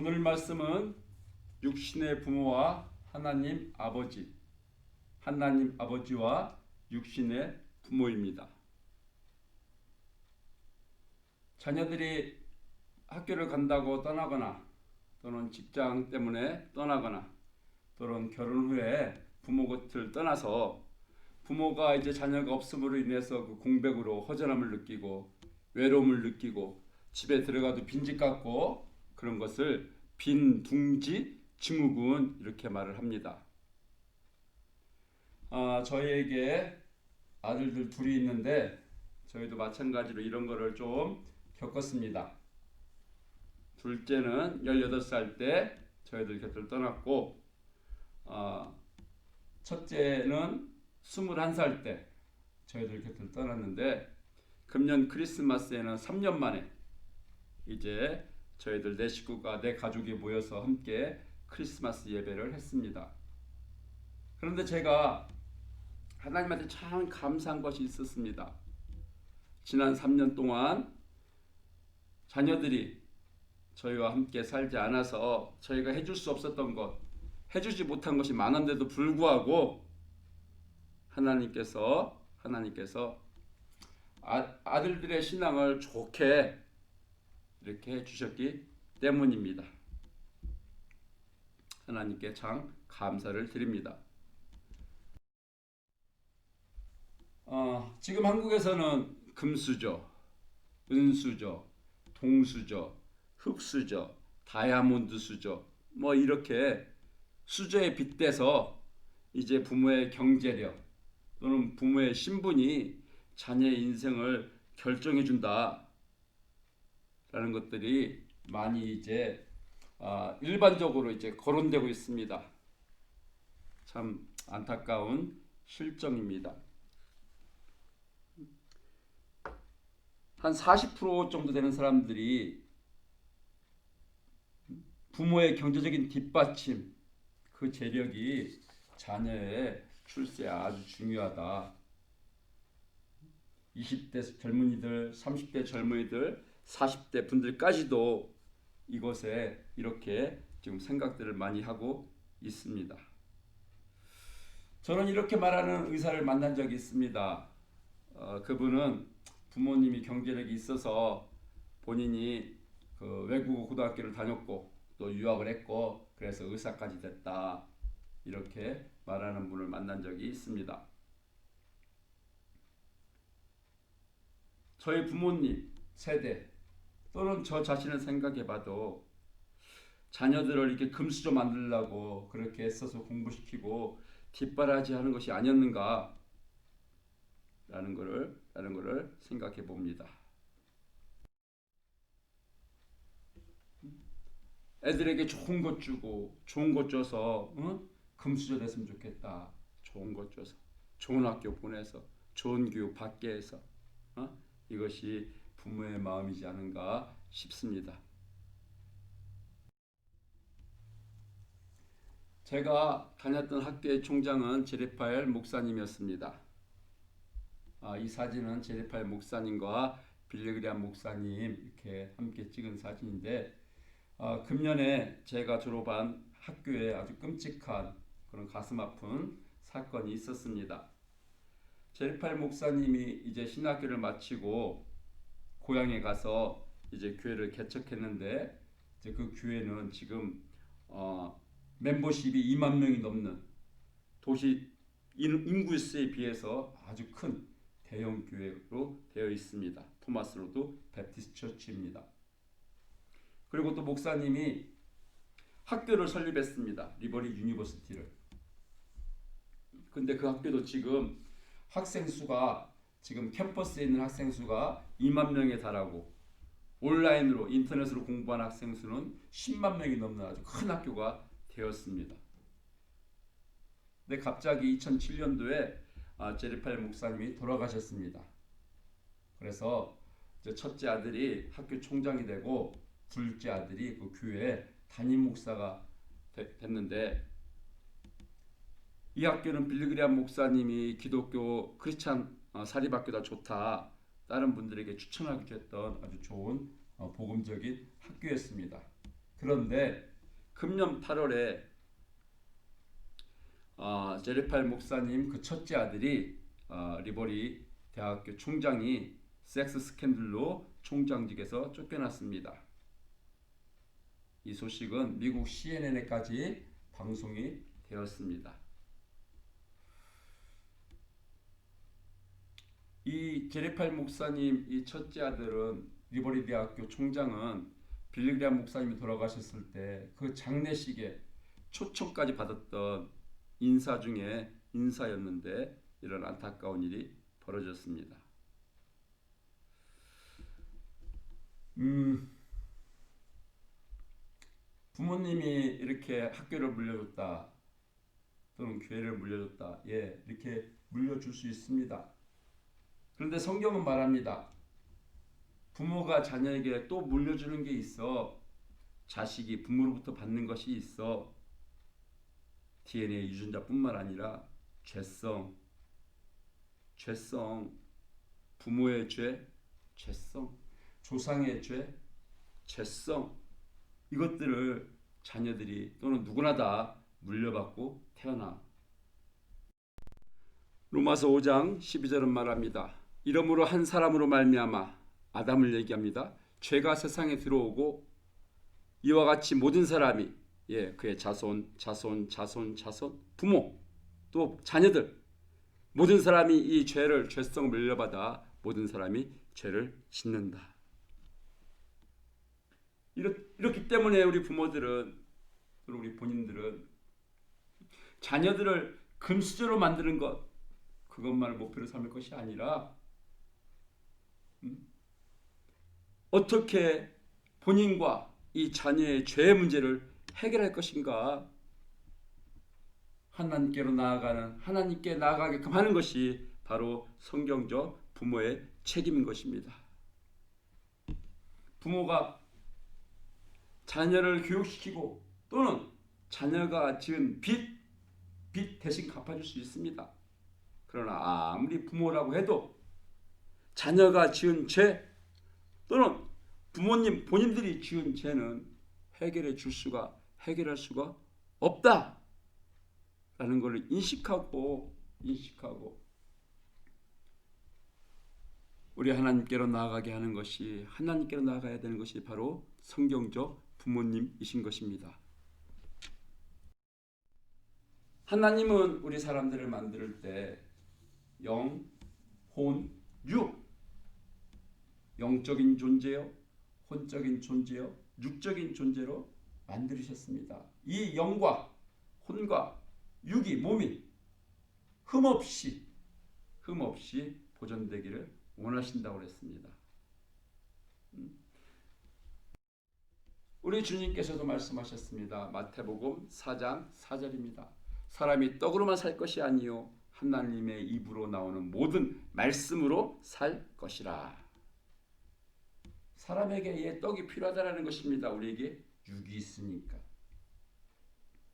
오늘 말씀은 육신의 부모와 하나님 아버지와 육신의 부모입니다. 자녀들이 학교를 간다고 떠나거나 또는 직장 때문에 떠나거나 또는 결혼 후에 부모 곁을 떠나서 부모가 이제 자녀가 없음으로 인해서 그 공백으로 허전함을 느끼고 외로움을 느끼고 집에 들어가도 빈집 같고 그런 것을 빈둥지 증후군 이렇게 말을 합니다. 저희에게 아들들 둘이 있는데 저희도 마찬가지로 이런 거를 좀 겪었습니다. 둘째는 18살 때 저희들 곁을 떠났고 첫째는 21살 때 저희들 곁을 떠났는데 금년 크리스마스에는 3년 만에 이제 저희들 내 식구가 내 가족이 모여서 함께 크리스마스 예배를 했습니다. 그런데 제가 하나님한테 참 감사한 것이 있었습니다. 지난 3년 동안 자녀들이 저희와 함께 살지 않아서 저희가 해줄 수 없었던 것, 해주지 못한 것이 많은데도 불구하고 하나님께서 아들들의 신앙을 좋게 이렇게 해주셨기 때문입니다. 하나님께 참 감사를 드립니다. 지금 한국에서는 금수저, 은수저, 동수저, 흑수저, 다이아몬드 수저 뭐 이렇게 수저에 빗대서 이제 부모의 경제력 또는 부모의 신분이 자녀의 인생을 결정해 준다 라는 것들이 많이 이제 일반적으로 이제 거론되고 있습니다. 참 안타까운 실정입니다. 한 40% 정도 되는 사람들이 부모의 경제적인 뒷받침, 그 재력이 자녀의 출세에 아주 중요하다. 20대 젊은이들, 30대 젊은이들, 40대 분들까지도 이것에 이렇게 지금 생각들을 많이 하고 있습니다. 저는 이렇게 말하는 의사를 만난 적이 있습니다. 그분은 부모님이 경제력이 있어서 본인이 그 외국 고등학교를 다녔고 또 유학을 했고 그래서 의사까지 됐다 이렇게 말하는 분을 만난 적이 있습니다. 저희 부모님 세대 또는 저 자신을 생각해봐도 자녀들을 이렇게 금수저 만들려고 그렇게 애써서 공부시키고 뒷바라지 하는 것이 아니었는가 라는 것을 생각해 봅니다. 애들에게 좋은 것 주고 좋은 것 줘서 금수저 됐으면 좋겠다. 좋은 것 줘서 좋은 학교 보내서 좋은 교육 받게 해서 이것이 부모의 마음이지 않은가 싶습니다. 제가 다녔던 학교의 총장은 제레파엘 목사님이었습니다. 이 사진은 제레파엘 목사님과 빌리그리암 목사님 이렇게 함께 찍은 사진인데 금년에 제가 졸업한 학교에 아주 끔찍한 그런 가슴 아픈 사건이 있었습니다. 제레파엘 목사님이 이제 신학교를 마치고 고향에 가서 이제 교회를 개척했는데 이제 그 교회는 지금 멤버십이 2만 명이 넘는 도시 인구수에 비해서 아주 큰 대형 교회로 되어 있습니다. 토마스 로드 베프티스트 처치입니다. 그리고 또 목사님이 학교를 설립했습니다. 리버리 유니버시티를. 근데 그 학교도 지금 학생 수가 지금 캠퍼스에 있는 학생 수가 2만 명에 달하고 온라인으로 인터넷으로 공부한 학생 수는 10만 명이 넘는 아주 큰 학교가 되었습니다. 근데 갑자기 2007년도에 제레파엘 목사님이 돌아가셨습니다. 그래서 이제 첫째 아들이 학교 총장이 되고 둘째 아들이 그 교회 담임 목사가 됐는데 이 학교는 빌리그리암 목사님이 기독교 크리스찬 사립학교다 좋다 다른 분들에게 추천하기도 했던 아주 좋은 복음적인 학교였습니다. 그런데 금년 8월에 제리팔 목사님 그 첫째 아들이 리버리 대학교 총장이 섹스 스캔들로 총장직에서 쫓겨났습니다. 이 소식은 미국 CNN에까지 방송이 되었습니다. 이 제리팔 목사님 이 첫째 아들은 리버리 대학교 총장은 빌리그레암 목사님이 돌아가셨을 때 그 장례식에 초청까지 받았던 인사 중에 인사였는데 이런 안타까운 일이 벌어졌습니다. 부모님이 이렇게 학교를 물려줬다 또는 교회를 물려줬다, 이렇게 물려줄 수 있습니다. 그런데 성경은 말합니다. 부모가 자녀에게 또 물려주는 게 있어. 자식이 부모로부터 받는 것이 있어. DNA 유전자뿐만 아니라 죄성, 부모의 죄, 죄성, 조상의 죄, 죄성, 이것들을 자녀들이 또는 누구나 다 물려받고 태어나. 로마서 5장 12절은 말합니다. 이러므로 한 사람으로 말미암아, 아담을 얘기합니다. 죄가 세상에 들어오고 이와 같이 모든 사람이, 그의 자손, 부모, 또 자녀들, 모든 사람이 이 죄성 물려받아 모든 사람이 죄를 짓는다. 이렇기 때문에 우리 부모들은, 우리 본인들은 자녀들을 금수저로 만드는 것, 그것만을 목표로 삼을 것이 아니라 어떻게 본인과 이 자녀의 죄의 문제를 해결할 것인가, 하나님께 나아가게끔 하는 것이 바로 성경적 부모의 책임인 것입니다. 부모가 자녀를 교육시키고 또는 자녀가 지은 빚 대신 갚아줄 수 있습니다. 그러나 아무리 부모라고 해도 자녀가 지은 죄 또는 본인들이 지은 죄는 해결할 수가 없다라는 것을 인식하고 우리 하나님께로 나아가게 하는 것이, 하나님께로 나아가야 되는 것이 바로 성경적 부모님이신 것입니다. 하나님은 우리 사람들을 만들 때 영, 혼, 육, 영적인 존재요, 혼적인 존재요, 육적인 존재로 만들으셨습니다. 이 영과 혼과 육이, 몸이 흠없이 보존되기를 원하신다고 그랬습니다. 우리 주님께서도 말씀하셨습니다. 마태복음 4장 4절입니다. 사람이 떡으로만 살 것이 아니요 하나님의 입으로 나오는 모든 말씀으로 살 것이라. 사람에게 떡이 필요하다는 것입니다. 우리에게 육이 있으니까.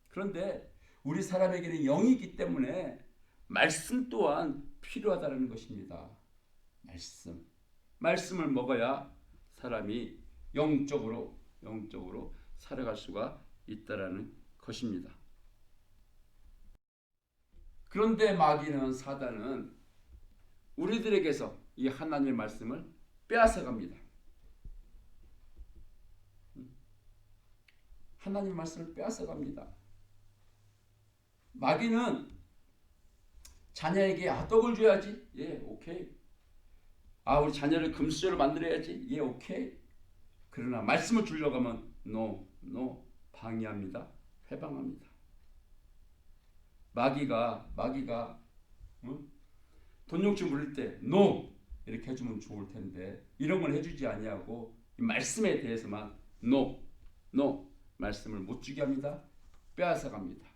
그런데 우리 사람에게는 영이 있기 때문에 말씀 또한 필요하다는 것입니다. 말씀을 먹어야 사람이 영적으로 살아갈 수가 있다라는 것입니다. 그런데 마귀는, 사단은 우리들에게서 이 하나님의 말씀을 빼앗아갑니다. 하나님 말씀을 빼앗아갑니다. 마귀는 자녀에게 떡을 줘야지, 오케이. 우리 자녀를 금수저로 만들어야지, 오케이. 그러나 말씀을 주려고 하면 no, 방해합니다. 회방합니다. 마귀가 돈 용치 물릴 때 no 이렇게 해주면 좋을 텐데 이런 건 해주지 아니하고 이 말씀에 대해서만 no 말씀을 못 주게 합니다. 빼앗아갑니다.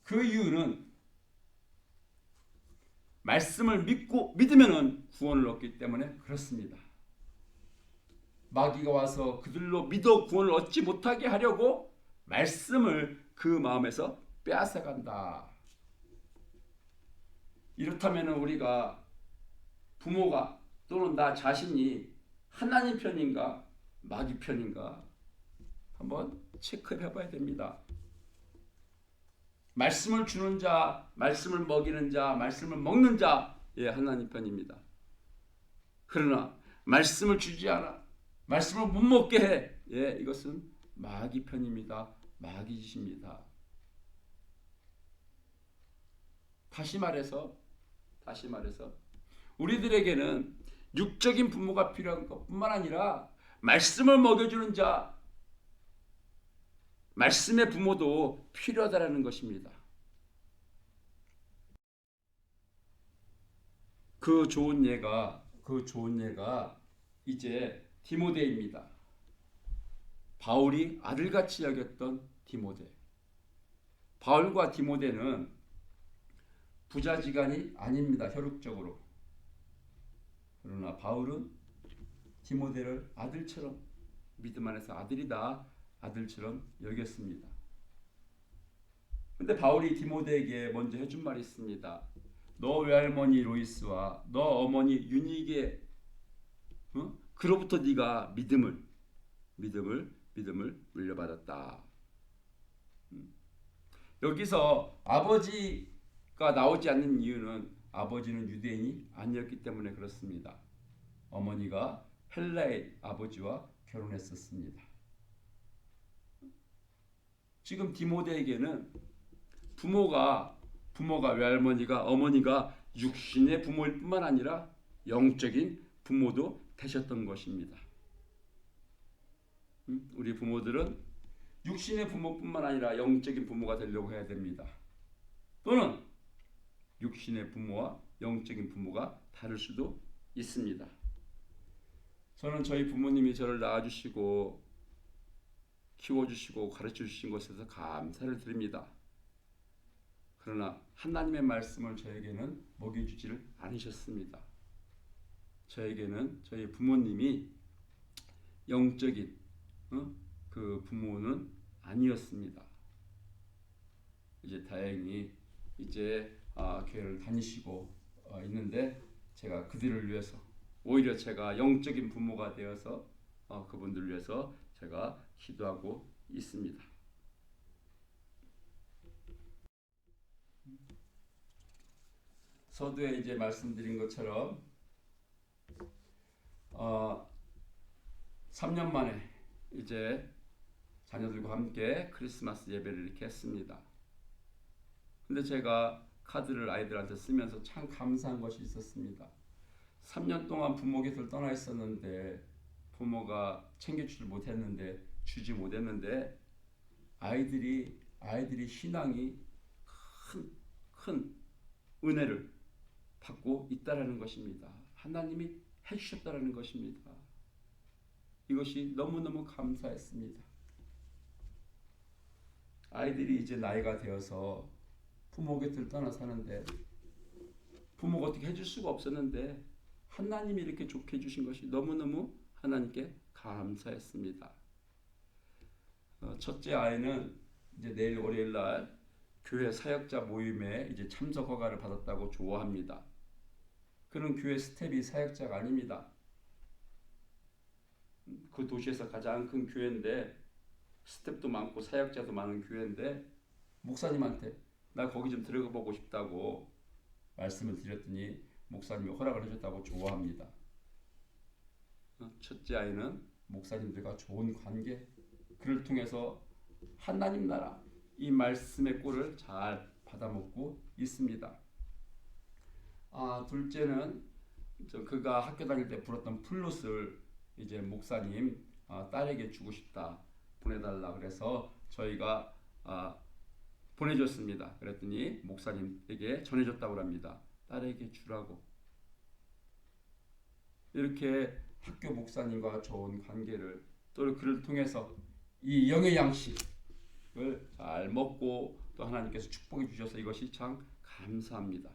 그 이유는 말씀을 믿으면 구원을 얻기 때문에 그렇습니다. 마귀가 와서 그들로 믿어 구원을 얻지 못하게 하려고 말씀을 그 마음에서 빼앗아간다. 이렇다면 우리가, 부모가 또는 나 자신이 하나님 편인가 마귀 편인가 한번 체크해 봐야 됩니다. 말씀을 주는 자, 말씀을 먹이는 자, 말씀을 먹는 자, 예, 하나님 편입니다. 그러나 말씀을 주지 않아, 말씀을 못 먹게 해, 예, 이것은 마귀 편입니다. 마귀 짓입니다. 다시 말해서 우리들에게는 육적인 부모가 필요한 것뿐만 아니라 말씀을 먹여주는 자, 말씀의 부모도 필요하다라는 것입니다. 그 좋은 예가 이제 디모데입니다. 바울이 아들같이 여겼던 디모데. 바울과 디모데는 부자지간이 아닙니다. 혈육적으로. 그러나 바울은 디모데를 아들처럼, 믿음 안에서 아들이다, 아들처럼 여겼습니다. 근데 바울이 디모데에게 먼저 해준 말이 있습니다. 너 외할머니 로이스와 너 어머니 유니게 그로부터 네가 믿음을 물려받았다. 여기서 아버지가 나오지 않는 이유는 아버지는 유대인이 아니었기 때문에 그렇습니다. 어머니가 헬라의 아버지와 결혼했었습니다. 지금 디모데에게는 부모가 외할머니가 어머니가 육신의 부모일 뿐만 아니라 영적인 부모도 되셨던 것입니다. 우리 부모들은 육신의 부모뿐만 아니라 영적인 부모가 되려고 해야 됩니다. 또는 육신의 부모와 영적인 부모가 다를 수도 있습니다. 저는 저희 부모님이 저를 낳아주시고 키워주시고 가르쳐주신 것에서 감사를 드립니다. 그러나 하나님의 말씀을 저에게는 먹여주지를 않으셨습니다. 저에게는 저희 부모님이 영적인 그 부모는 아니었습니다. 이제 다행히 이제 교회를 다니시고 있는데 제가 그들을 위해서 오히려 제가 영적인 부모가 되어서 그분들을 위해서 제가 기도하고 있습니다. 서두에 이제 말씀드린 것처럼 3년 만에 이제 자녀들과 함께 크리스마스 예배를 이렇게 했습니다. 근데 제가 카드를 아이들한테 쓰면서 참 감사한 것이 있었습니다. 3년 동안 부모 곁을 떠나 있었는데 부모가 챙겨주지 못했는데 아이들이 신앙이 큰 은혜를 받고 있다라는 것입니다. 하나님이 해주셨다라는 것입니다. 이것이 너무너무 감사했습니다. 아이들이 이제 나이가 되어서 부모 곁을 떠나 사는데 부모가 어떻게 해줄 수가 없었는데 하나님이 이렇게 좋게 해주신 것이 너무너무 하나님께 감사했습니다. 첫째 아이는 이제 내일 월요일 날 교회 사역자 모임에 이제 참석 허가를 받았다고 좋아합니다. 그는 교회 스텝이 사역자가 아닙니다. 그 도시에서 가장 큰 교회인데 스텝도 많고 사역자도 많은 교회인데 목사님한테 나 거기 좀 들어가 보고 싶다고 말씀을 드렸더니 목사님이 허락을 해줬다고 좋아합니다. 첫째 아이는 목사님들과 좋은 관계, 그를 통해서 하나님 나라 이 말씀의 꼴을 잘 받아먹고 있습니다. 둘째는 그가 학교 다닐 때 불었던 플룻을 이제 목사님 딸에게 주고 싶다 보내달라 그래서 저희가 보내줬습니다. 그랬더니 목사님에게 전해줬다고 합니다. 딸에게 주라고. 이렇게 학교 목사님과 좋은 관계를 또 그를 통해서 이 영의 양식을 잘 먹고 또 하나님께서 축복해 주셔서 이것이 참 감사합니다.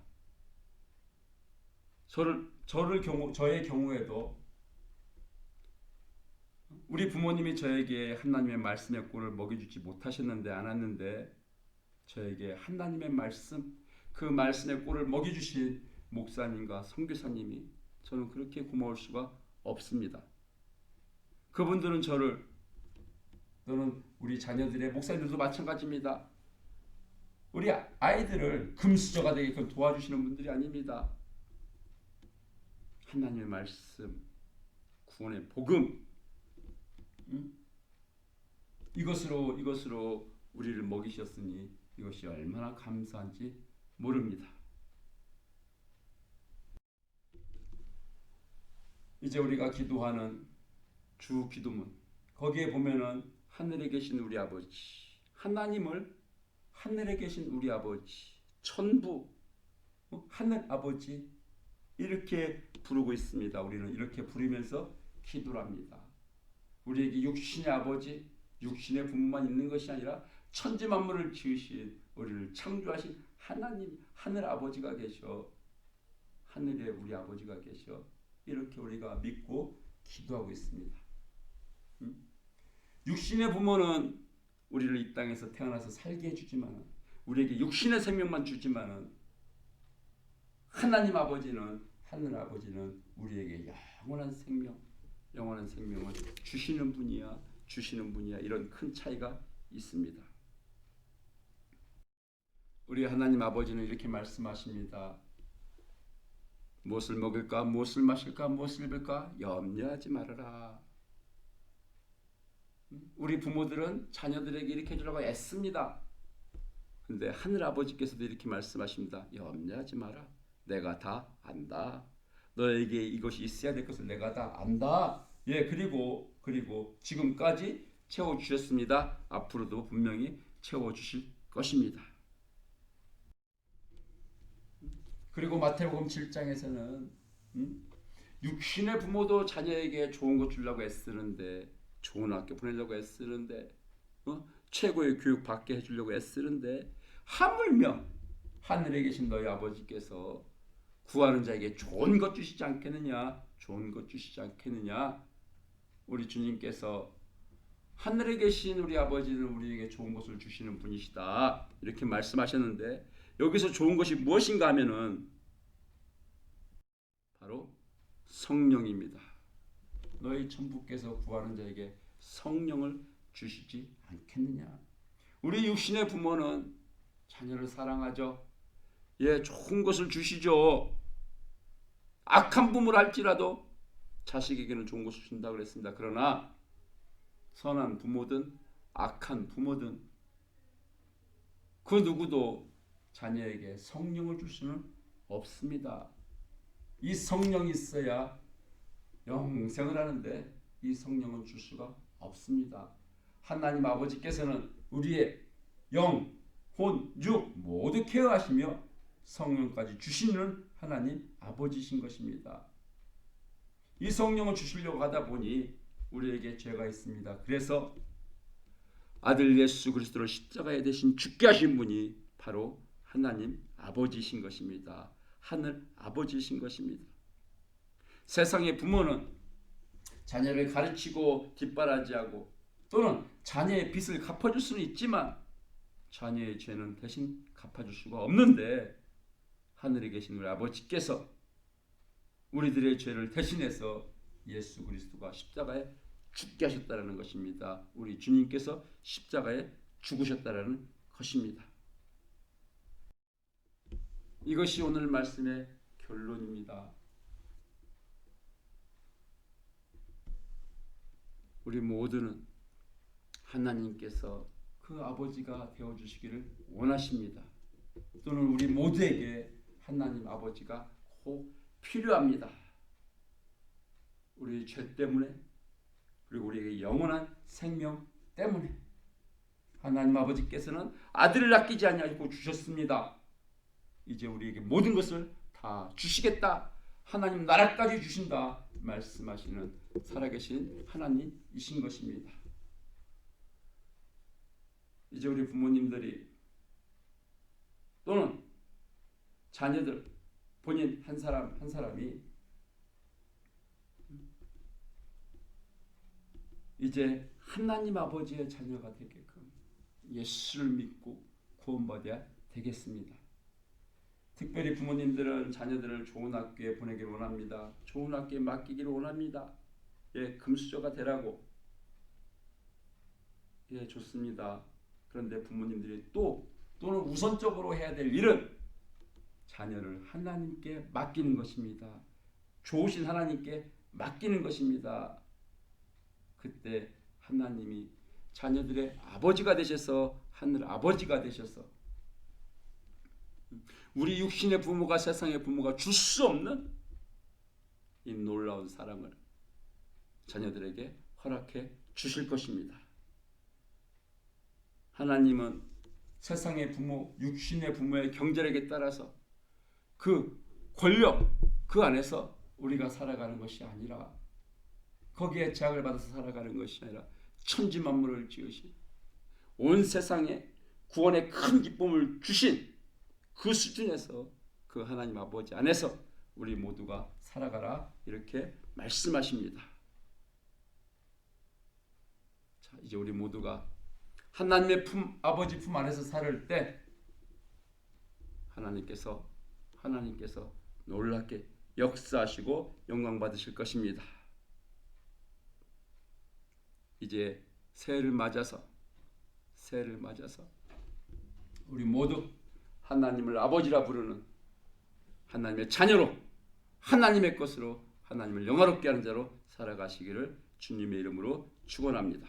저의 경우에도 우리 부모님이 저에게 하나님의 말씀의 꼴을 먹여주지 못하셨는데 않았는데 저에게 하나님의 말씀, 그 말씀의 꼴을 먹여주신 목사님과 선교사님이 저는 그렇게 고마울 수가 없습니다. 그분들은 저를 또는 우리 자녀들의 목사님들도 마찬가지입니다. 우리 아이들을 금수저가 되게끔 도와주시는 분들이 아닙니다. 하나님의 말씀, 구원의 복음, 이것으로 우리를 먹이셨으니 이것이 얼마나 감사한지 모릅니다. 이제 우리가 기도하는 주 기도문, 거기에 보면은 하늘에 계신 우리 아버지, 하나님을 하늘에 계신 우리 아버지, 천부, 하늘 아버지 이렇게 부르고 있습니다. 우리는 이렇게 부르면서 기도를 합니다. 우리에게 육신의 아버지, 육신의 부모만 있는 것이 아니라 천지 만물을 지으신 우리를 창조하신 하나님, 하늘 아버지가 계셔. 하늘에 우리 아버지가 계셔. 이렇게 우리가 믿고 기도하고 있습니다. 육신의 부모는 우리를 이 땅에서 태어나서 살게 해주지만, 우리에게 육신의 생명만 주지만, 하나님 아버지는, 하늘 아버지는 우리에게 영원한 생명을 주시는 분이야. 이런 큰 차이가 있습니다. 우리 하나님 아버지는 이렇게 말씀하십니다. 무엇을 먹을까, 무엇을 마실까, 무엇을 입을까 염려하지 말아라. 우리 부모들은 자녀들에게 이렇게 해주려고 애씁니다. 그런데 하늘 아버지께서도 이렇게 말씀하십니다. 염려하지 마라. 내가 다 안다. 너에게 이것이 있어야 될 것을 내가 다 안다. 예, 그리고 지금까지 채워주셨습니다. 앞으로도 분명히 채워주실 것입니다. 그리고 마태복음 7장에서는 육신의 부모도 자녀에게 좋은 것 주려고 애쓰는데, 좋은 학교 보내려고 애쓰는데, 최고의 교육 받게 해주려고 애쓰는데, 하물며 하늘에 계신 너희 아버지께서 구하는 자에게 좋은 것 주시지 않겠느냐? 좋은 것 주시지 않겠느냐? 우리 주님께서 하늘에 계신 우리 아버지는 우리에게 좋은 것을 주시는 분이시다. 이렇게 말씀하셨는데, 여기서 좋은 것이 무엇인가 하면은 바로 성령입니다. 너희 천부께서 구하는 자에게 성령을 주시지 않겠느냐? 우리 육신의 부모는 자녀를 사랑하죠. 예, 좋은 것을 주시죠. 악한 부모를 할지라도 자식에게는 좋은 것을 준다고 그랬습니다. 그러나 선한 부모든 악한 부모든 그 누구도 자녀에게 성령을 줄 수는 없습니다. 이 성령이 있어야 영생을 하는데 이 성령을 줄 수가 없습니다. 하나님 아버지께서는 우리의 영, 혼, 육 모두 케어하시며 성령까지 주시는 하나님 아버지신 것입니다. 이 성령을 주시려고 하다 보니 우리에게 죄가 있습니다. 그래서 아들 예수 그리스도를 십자가에 대신 죽게 하신 분이 바로 하나님 아버지신 것입니다. 하늘 아버지신 것입니다. 세상의 부모는 자녀를 가르치고 뒷바라지하고 또는 자녀의 빚을 갚아줄 수는 있지만 자녀의 죄는 대신 갚아줄 수가 없는데, 하늘에 계신 우리 아버지께서 우리들의 죄를 대신해서 예수 그리스도가 십자가에 죽게 하셨다는 것입니다. 우리 주님께서 십자가에 죽으셨다는 것입니다. 이것이 오늘 말씀의 결론입니다. 우리 모두는 하나님께서 그 아버지가 되어주시기를 원하십니다. 또는 우리 모두에게 하나님 아버지가 꼭 필요합니다. 우리 죄 때문에, 그리고 우리에게 영원한 생명 때문에 하나님 아버지께서는 아들을 아끼지 아니하시고 주셨습니다. 이제 우리에게 모든 것을 다 주시겠다, 하나님 나라까지 주신다 말씀하시는 살아계신 하나님이신 것입니다. 이제 우리 부모님들이 또는 자녀들, 본인 한 사람이 이제 하나님 아버지의 자녀가 되게끔 예수를 믿고 구원받아야 되겠습니다. 특별히 부모님들은 자녀들을 좋은 학교에 보내기를 원합니다. 좋은 학교에 맡기기를 원합니다. 예, 금수저가 되라고. 예, 좋습니다. 그런데 부모님들이 또는 우선적으로 해야 될 일은 자녀를 하나님께 맡기는 것입니다. 좋으신 하나님께 맡기는 것입니다. 그때 하나님이 자녀들의 아버지가 되셔서 하늘 아버지가 되셔서 우리 육신의 부모가 세상의 부모가 줄 수 없는 이 놀라운 사랑을 자녀들에게 허락해 주실 것입니다. 하나님은 세상의 부모, 육신의 부모의 경제력에 따라서 그 권력 그 안에서 우리가 살아가는 것이 아니라 거기에 제약을 받아서 살아가는 것이 아니라 천지 만물을 지으신 온 세상에 구원의 큰 기쁨을 주신 그 수준에서 그 하나님 아버지 안에서 우리 모두가 살아가라 이렇게 말씀하십니다. 자, 이제 우리 모두가 하나님의 아버지 품 안에서 살을 때 하나님께서 놀랍게 역사하시고 영광 받으실 것입니다. 이제 새해를 맞아서 우리 모두 하나님을 아버지라 부르는 하나님의 자녀로 하나님의 것으로 하나님을 영화롭게 하는 자로 살아가시기를 주님의 이름으로 축원합니다.